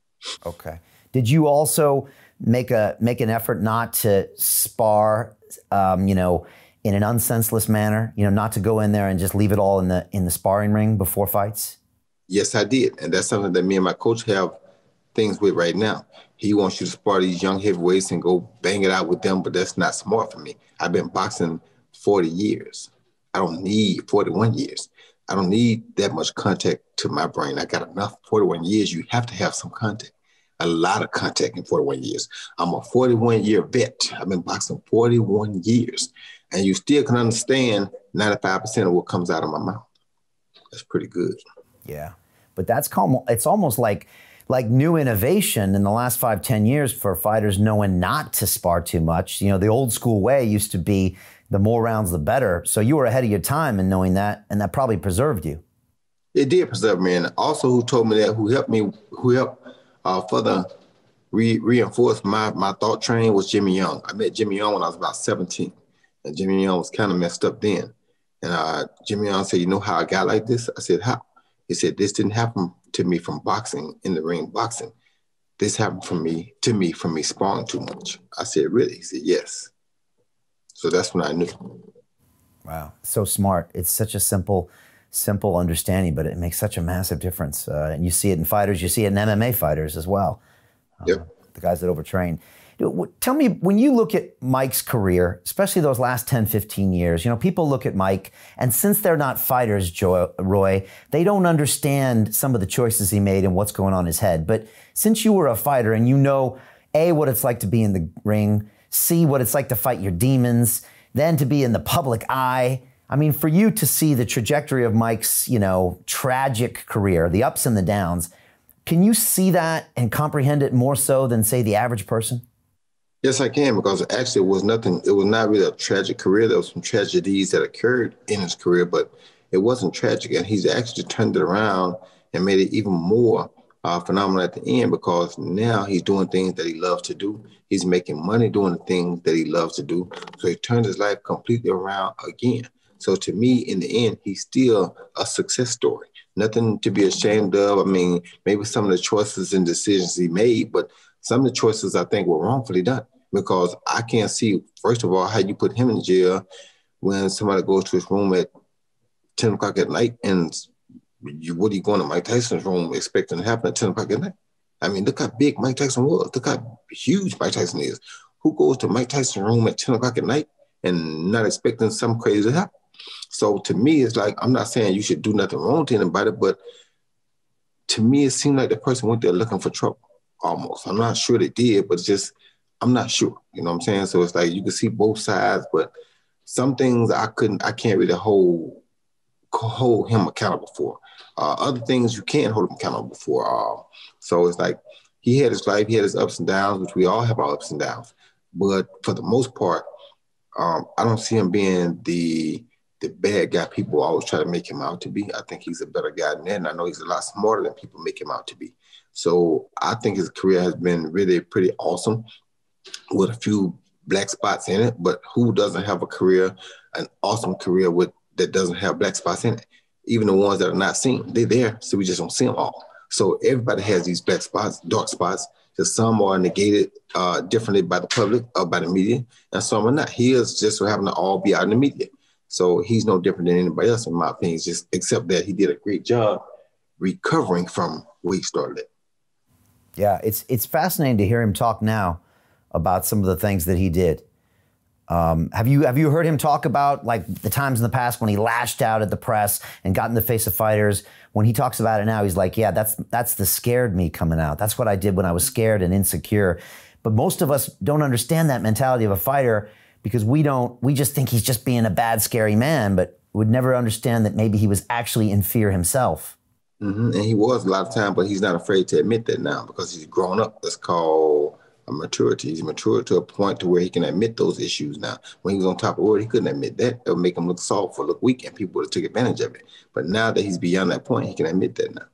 Okay. Did you also make an effort not to spar, in an unsenseless manner, not to go in there and just leave it all in the sparring ring before fights? Yes, I did. And that's something that me and my coach have things with right now. He wants you to spar these young heavyweights and go bang it out with them, but that's not smart for me. I've been boxing 40 years. I don't need 41 years. I don't need that much contact to my brain. I got enough. 41 years, you have to have some contact. A lot of contact in 41 years. I'm a 41-year vet. I've been boxing 41 years. And you still can understand 95% of what comes out of my mouth. That's pretty good. Yeah. But it's almost like new innovation in the last 5-10 years for fighters knowing not to spar too much. You know, the old school way used to be the more rounds, the better. So you were ahead of your time in knowing that, and that probably preserved you. It did preserve me. And also who told me that, who helped further reinforce my thought train was Jimmy Young. I met Jimmy Young when I was about 17. And Jimmy Young was kind of messed up then. And Jimmy Young said, you know how I got like this? I said, how? He said, this didn't happen to me from boxing, in the ring boxing. This happened from me sparring too much. I said, really? He said, yes. So that's when I knew. Wow, so smart. It's such a simple understanding, but it makes such a massive difference. And you see it in fighters, you see it in MMA fighters as well. Yep. The guys that overtrain. Tell me, when you look at Mike's career, especially those last 10, 15 years, you know, people look at Mike, and since they're not fighters, Roy, they don't understand some of the choices he made and what's going on in his head. But since you were a fighter and you know, A, what it's like to be in the ring, C, what it's like to fight your demons, then to be in the public eye. I mean, for you to see the trajectory of Mike's, you know, tragic career, the ups and the downs, can you see that and comprehend it more so than, say, the average person? Yes, I can, because actually it was not really a tragic career. There was some tragedies that occurred in his career, but it wasn't tragic. And he's actually turned it around and made it even more phenomenal at the end, because now he's doing things that he loves to do. He's making money doing the things that he loves to do. So he turned his life completely around again. So to me, in the end, he's still a success story. Nothing to be ashamed of. I mean, maybe some of the choices and decisions he made, but some of the choices I think were wrongfully done, because I can't see, first of all, how you put him in jail when somebody goes to his room at 10 o'clock at night, and what are you going to Mike Tyson's room expecting to happen at 10 o'clock at night? I mean, look how big Mike Tyson was. Look how huge Mike Tyson is. Who goes to Mike Tyson's room at 10 o'clock at night and not expecting something crazy to happen? So to me, it's like, I'm not saying you should do nothing wrong to anybody, but to me, it seemed like the person went there looking for trouble. Almost. I'm not sure they did, but it's just, I'm not sure. You know what I'm saying? So it's like you can see both sides, but some things I can't really hold him accountable for. Other things you can hold him accountable for. So it's like he had his life, he had his ups and downs, which we all have our ups and downs. But for the most part, I don't see him being the bad guy people always try to make him out to be. I think he's a better guy than that, and I know he's a lot smarter than people make him out to be. So I think his career has been really pretty awesome with a few black spots in it, but who doesn't have a career, an awesome career that doesn't have black spots in it? Even the ones that are not seen, they're there, so we just don't see them all. So everybody has these black spots, dark spots. Just some are negated differently by the public or by the media, and some are not. He is just so happen to all be out in the media. So he's no different than anybody else, in my opinion, just except that he did a great job recovering from where he started at. Yeah, it's fascinating to hear him talk now about some of the things that he did. Have you heard him talk about like the times in the past when he lashed out at the press and got in the face of fighters? When he talks about it now, he's like, yeah, that's the scared me coming out. That's what I did when I was scared and insecure. But most of us don't understand that mentality of a fighter, because we just think he's just being a bad, scary man, but would never understand that maybe he was actually in fear himself. Mm-hmm. And he was a lot of time, but he's not afraid to admit that now because he's grown up. That's called a maturity. He's matured to a point to where he can admit those issues now. When he was on top of the world, he couldn't admit that. It would make him look soft or look weak, and people would have took advantage of it. But now that he's beyond that point, he can admit that now.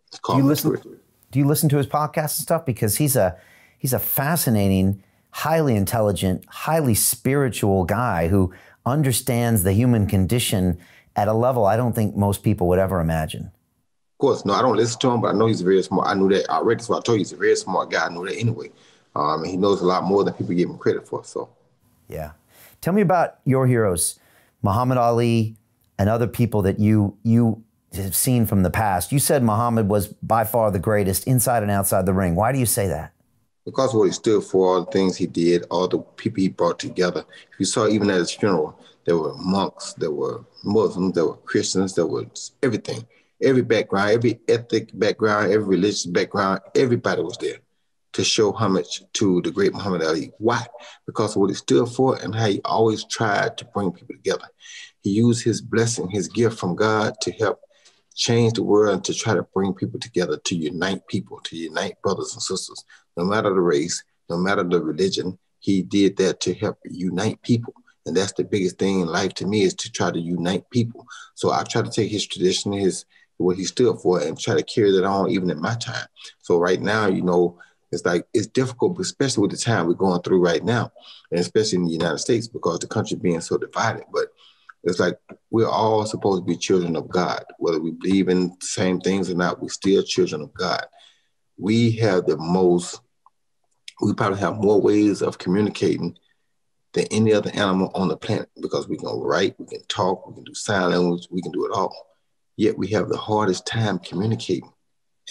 It's called maturity. Do you listen to his podcast and stuff? Because he's a fascinating, highly intelligent, highly spiritual guy who understands the human condition at a level I don't think most people would ever imagine. Of course, no, I don't listen to him, but I know he's very smart. I knew that already, so I told you he's a very smart guy. I knew that anyway. And he knows a lot more than people give him credit for. So, yeah. Tell me about your heroes, Muhammad Ali and other people that you have seen from the past. You said Muhammad was by far the greatest inside and outside the ring. Why do you say that? Because of what he stood for, all the things he did, all the people he brought together. If you saw even at his funeral, there were monks, there were Muslims, there were Christians, there was everything. Every background, every ethnic background, every religious background, everybody was there to show homage to the great Muhammad Ali. Why? Because of what he stood for and how he always tried to bring people together. He used his blessing, his gift from God to help change the world and to try to bring people together, to unite people, to unite brothers and sisters. No matter the race, no matter the religion, he did that to help unite people. And that's the biggest thing in life to me, is to try to unite people. So I try to take his tradition, what he stood for, and try to carry that on even in my time. So right now, it's like, it's difficult, especially with the time we're going through right now, and especially in the United States, because the country being so divided. But it's like, we're all supposed to be children of God. Whether we believe in the same things or not, we're still children of God. We probably have more ways of communicating than any other animal on the planet, because we can write, we can talk, we can do sign language, we can do it all. Yet we have the hardest time communicating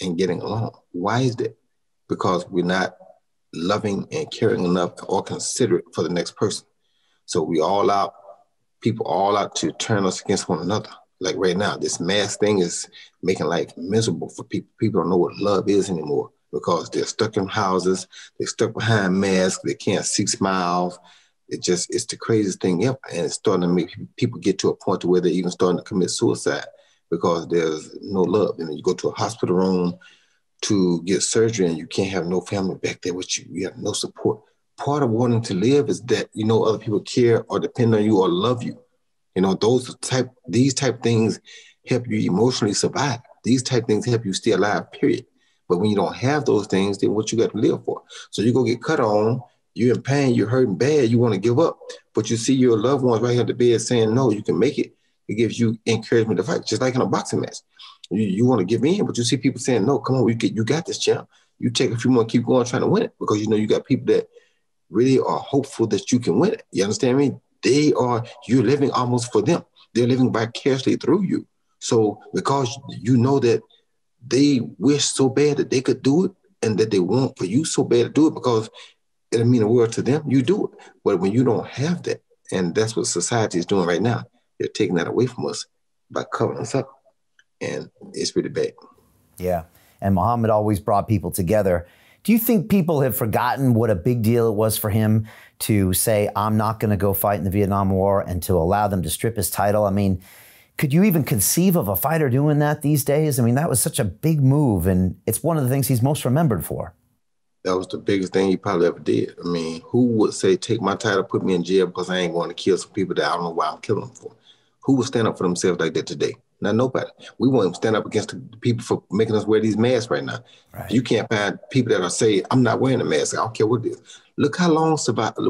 and getting along. Why is that? Because we're not loving and caring enough or considerate for the next person. So people all out to turn us against one another. Like right now, this mask thing is making life miserable for people. People don't know what love is anymore, because they're stuck in houses, they're stuck behind masks, they can't see smiles. It's the craziest thing ever. And it's starting to make people get to a point to where they're even starting to commit suicide, because there's no love. And then you go to a hospital room to get surgery and you can't have no family back there with you. You have no support. Part of wanting to live is that, other people care or depend on you or love you. These type things help you emotionally survive. These type things help you stay alive, period. But when you don't have those things, then what you got to live for? So you go get cut on, you're in pain, you're hurting bad, you want to give up. But you see your loved ones right here at the bed saying, no, you can make it. It gives you encouragement to fight, just like in a boxing match. You want to give in, but you see people saying, no, come on, you got this, champ. You take a few more, keep going, trying to win it, because you got people that really are hopeful that you can win it. You understand me? You're living almost for them. They're living vicariously through you. So because you know that they wish so bad that they could do it, and that they want for you so bad to do it, because it'll mean the world to them, you do it. But when you don't have that, and that's what society is doing right now, they're taking that away from us by covering us up. And it's pretty bad. Yeah. And Muhammad always brought people together. Do you think people have forgotten what a big deal it was for him to say, I'm not going to go fight in the Vietnam War, and to allow them to strip his title? I mean, could you even conceive of a fighter doing that these days? I mean, that was such a big move, and it's one of the things he's most remembered for. That was the biggest thing he probably ever did. I mean, who would say, take my title, put me in jail because I ain't going to kill some people that I don't know why I'm killing them for? Who would stand up for themselves like that today? Not nobody. We won't even stand up against the people for making us wear these masks right now. Right. You can't find people that are saying, I'm not wearing a mask. I don't care what it is. Look how long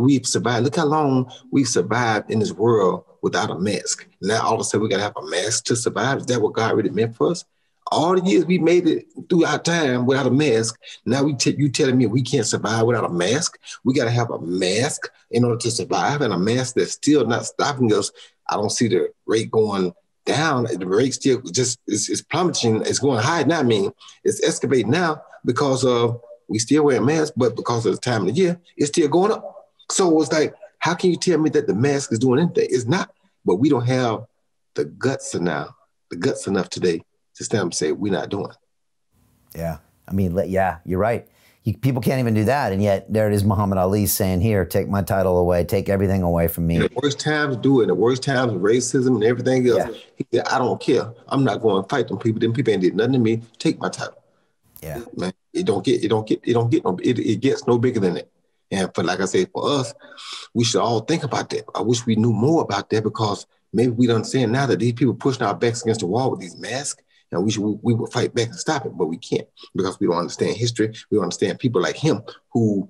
we've survived. Look how long we've survived in this world without a mask. Now all of a sudden we got to have a mask to survive. Is that what God really meant for us? All the years we made it through our time without a mask. Now you telling me we can't survive without a mask? We got to have a mask in order to survive, and a mask that's still not stopping us. I don't see the rate going down. The rate still just is plummeting. It's going high now. I mean, it's escalating now because we still wear masks, but because of the time of the year, it's still going up. So it's like, how can you tell me that the mask is doing anything? It's not. But we don't have the guts enough today to stand up and say, we're not doing it. Yeah. I mean, yeah, you're right. People can't even do that. And yet there it is, Muhammad Ali saying, here, take my title away, take everything away from me. In the worst times, do it. In the worst times of racism and everything else, yeah. He said, I don't care. I'm not going to fight them people. Them people ain't did nothing to me. Take my title. Yeah. Man, it gets no bigger than that. And like I said, for us, we should all think about that. I wish we knew more about that, because maybe we don't understand now that these people pushing our backs against the wall with these masks. And we would fight back and stop it, but we can't, because we don't understand history. We don't understand people like him who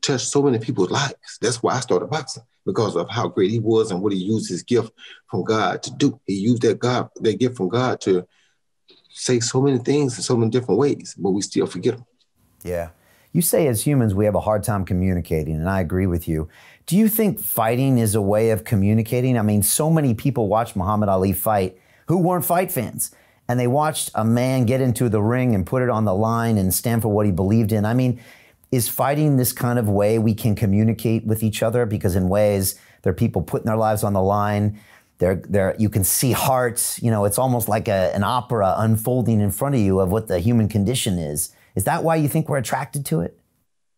touched so many people's lives. That's why I started boxing, because of how great he was and what he used his gift from God to do. He used that gift from God to say so many things in so many different ways, but we still forget them. Yeah. You say as humans, we have a hard time communicating, and I agree with you. Do you think fighting is a way of communicating? I mean, so many people watch Muhammad Ali fight who weren't fight fans. And they watched a man get into the ring and put it on the line and stand for what he believed in. I mean, is fighting this kind of way we can communicate with each other? Because in ways, there are people putting their lives on the line. You can see hearts. You know, it's almost like an opera unfolding in front of you of what the human condition is. Is that why you think we're attracted to it?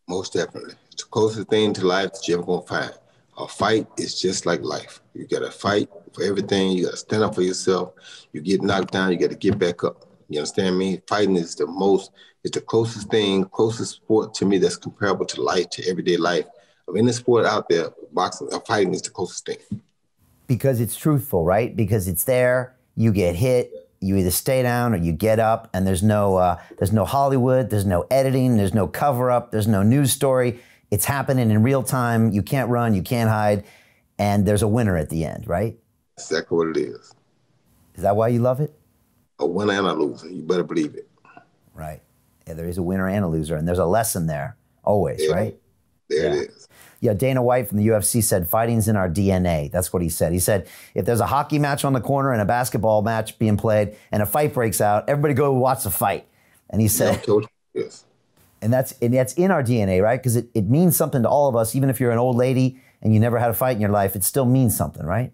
Most definitely. It's the closest thing to life that you're ever going to find. A fight is just like life. You got to fight for everything. You got to stand up for yourself. You get knocked down, you got to get back up. You understand me? Fighting is it's the closest thing, closest sport to me that's comparable to life, to everyday life. Of any sport out there, boxing or fighting is the closest thing. Because it's truthful, right? Because it's there, you get hit, you either stay down or you get up, and there's no Hollywood, there's no editing, there's no cover-up, there's no news story. It's happening in real time. You can't run, you can't hide, and there's a winner at the end, right? Exactly what it is. Is that why you love it? A winner and a loser. You better believe it. Right. Yeah, there is a winner and a loser, and there's a lesson there, always, Yeah, right? There it is. Yeah, Dana White from the UFC said, fighting's in our DNA. That's what he said. He said, if there's a hockey match on the corner and a basketball match being played and a fight breaks out, everybody go watch the fight. And he said, Yes. And that's in our DNA, right? Because it means something to all of us. Even if you're an old lady and you never had a fight in your life, it still means something, right?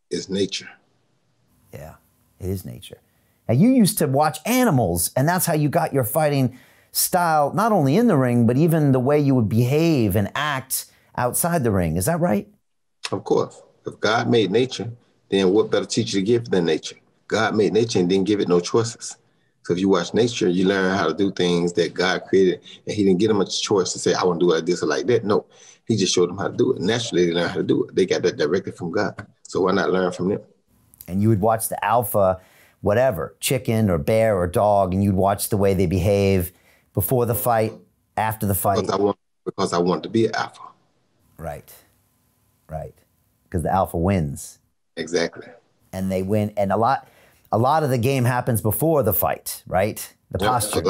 It's nature. Yeah, it is nature. Now, you used to watch animals, and that's how you got your fighting style, not only in the ring, but even the way you would behave and act outside the ring. Is that right? Of course. If God made nature, then what better teacher to give than nature? God made nature and didn't give it no choices. So if you watch nature, you learn how to do things that God created, and he didn't give them a choice to say, I want to do it like this or like that. No, he just showed them how to do it. Naturally, they learn how to do it. They got that directly from God. So why not learn from them? And you would watch the alpha, whatever, chicken or bear or dog, and you'd watch the way they behave before the fight, after the fight. Because I want to be an alpha. Right, right. Because the alpha wins. Exactly. And they win. And a lot of the game happens before the fight, right? The posture.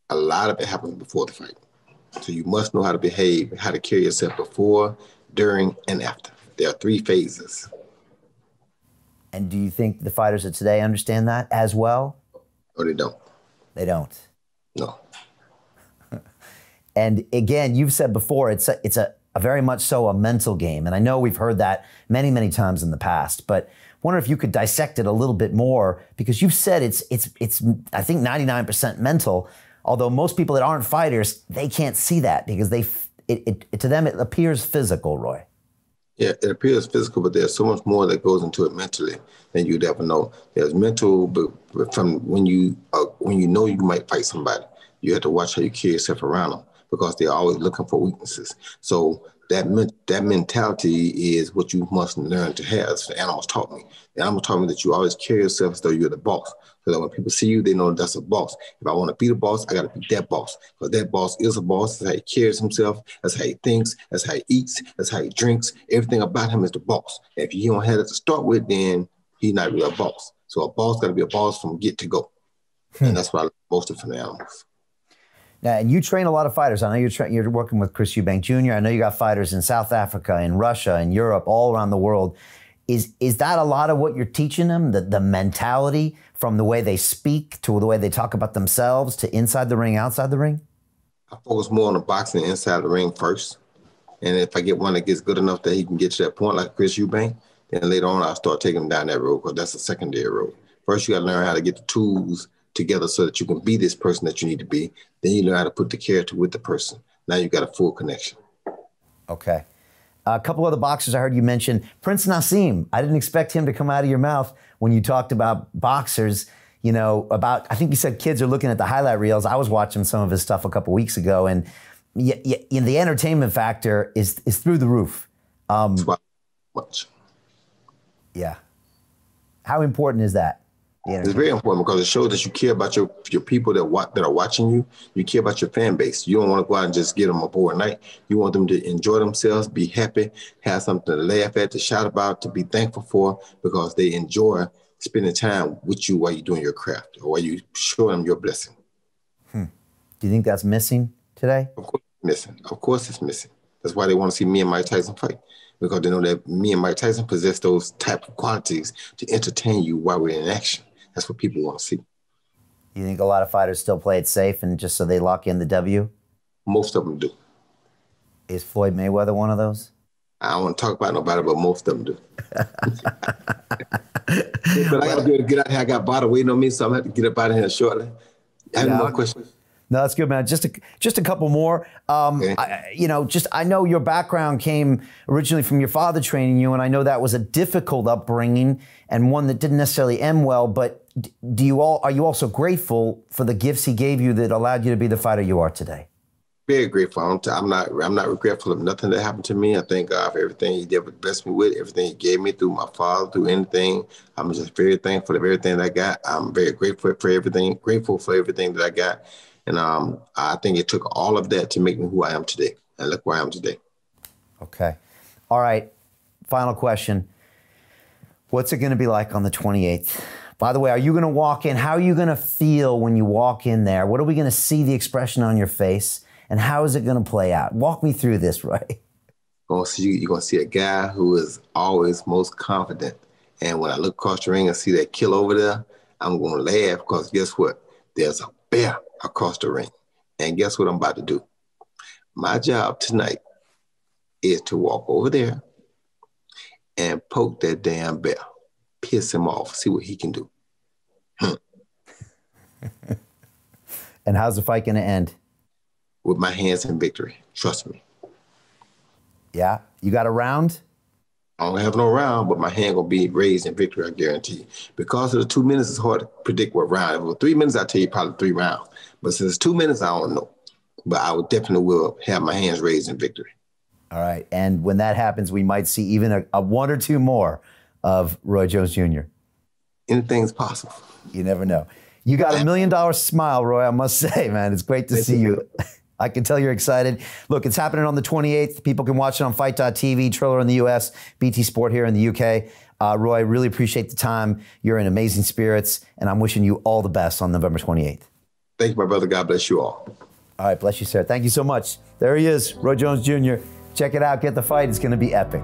A lot of it happens before the fight. So you must know how to behave, how to carry yourself before, during, and after. There are 3 phases. And do you think the fighters of today understand that as well? No, they don't. They don't. No. And again, you've said before, it's a very much so a mental game. And I know we've heard that many, many times in the past, but wonder if you could dissect it a little bit more, because you've said it's I think 99% mental, although most people that aren't fighters, they can't see that because to them it appears physical, Roy. Yeah, it appears physical, but there's so much more that goes into it mentally than you'd ever know. There's mental, but from when you know you might fight somebody, you have to watch how you carry yourself around them, because they're always looking for weaknesses. So that mentality is what you must learn to have. As the animals taught me. The animals taught me that you always carry yourself as though you're the boss. So that when people see you, they know that's a boss. If I want to be the boss, I got to be that boss. Because that boss is a boss. That's how he carries himself. That's how he thinks. That's how he eats. That's how he drinks. Everything about him is the boss. And if you don't have that to start with, then he's not really a boss. So a boss got to be a boss from get to go. And that's what I learned most of from the animals. Now, and you train a lot of fighters. I know you're working with Chris Eubank Jr. I know you got fighters in South Africa, in Russia, in Europe, all around the world. Is that a lot of what you're teaching them, the mentality from the way they speak to the way they talk about themselves to inside the ring, outside the ring? I focus more on the boxing inside the ring first. And if I get one that gets good enough that he can get to that point, like Chris Eubank, then later on I'll start taking him down that road, because that's a secondary road. First, you got to learn how to get the tools together so that you can be this person that you need to be. Then you learn how to put the character with the person. Now you got a full connection. Okay. A couple other boxers I heard you mention. Prince Nassim. I didn't expect him to come out of your mouth when you talked about boxers, you know, I think you said kids are looking at the highlight reels. I was watching some of his stuff a couple weeks ago, and the entertainment factor is through the roof. Much. Yeah. How important is that? It's very important, because it shows that you care about your people that are watching you. You care about your fan base. You don't want to go out and just get them up overnight. You want them to enjoy themselves, be happy, have something to laugh at, to shout about, to be thankful for, because they enjoy spending time with you while you're doing your craft, or while you show them your blessing. Do you think that's missing today? Of course it's missing. Of course it's missing. That's why they want to see me and Mike Tyson fight, because they know that me and Mike Tyson possess those type of qualities to entertain you while we're in action. That's what people want to see. You think a lot of fighters still play it safe and just so they lock in the W? Most of them do. Is Floyd Mayweather one of those? I don't want to talk about nobody, but most of them do. But I got to be able to get out here. I got bottle waiting on me, so I'm going to have to get up out of here shortly. Have any more questions? No, that's good, man. Just a couple more. Okay. I know your background came originally from your father training you, and I know that was a difficult upbringing and one that didn't necessarily end well. But are you also grateful for the gifts he gave you that allowed you to be the fighter you are today? Very grateful. I'm not regretful of nothing that happened to me. I thank God for everything He ever blessed me with, everything He gave me through my father, through anything. I'm just very thankful of everything that I got. I'm very grateful for everything that I got. And I think it took all of that to make me who I am today. And look where I am today. Okay. All right. Final question. What's it going to be like on the 28th? By the way, are you going to walk in? How are you going to feel when you walk in there? What are we going to see the expression on your face? And how is it going to play out? Walk me through this, Roy. You're going to see a guy who is always most confident. And when I look across the ring and see that kill over there, I'm going to laugh because guess what? There's a bear across the ring. And guess what I'm about to do? My job tonight is to walk over there and poke that damn bear, piss him off, see what he can do. And how's the fight going to end? With my hands in victory. Trust me. Yeah? You got a round? I don't have no round, but my hand going to be raised in victory, I guarantee you. Because of the 2 minutes, it's hard to predict what round. If it was 3 minutes, I'd tell you probably 3 rounds. But since it's 2 minutes, I don't know. But I would definitely will have my hands raised in victory. All right. And when that happens, we might see even a 1 or 2 more of Roy Jones Jr. Anything's possible. You never know. You got $1 million smile, Roy, I must say, man. It's great to see you. I can tell you're excited. Look, it's happening on the 28th. People can watch it on Fight.tv, Triller in the U.S., BT Sport here in the U.K. Roy, really appreciate the time. You're in amazing spirits, and I'm wishing you all the best on November 28th. Thank you, my brother. God bless you all. All right, bless you, sir. Thank you so much. There he is, Roy Jones Jr. Check it out. Get the fight. It's going to be epic.